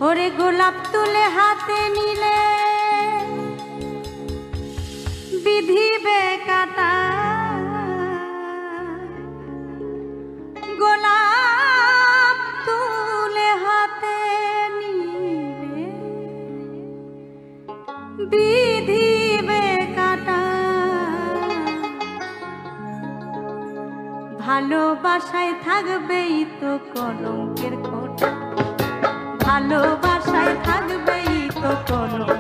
ওরে গোলাপ তুলে হাতে নিলে বিধিবে কাটা, গোলাপ তুলে হাতে নিলে বিধিবে কাটা। ভালোবাসায় থাকবেই তো কলঙ্কের খোঁটা, ভালোবাসায় থাকবেই তো কলঙ্ক।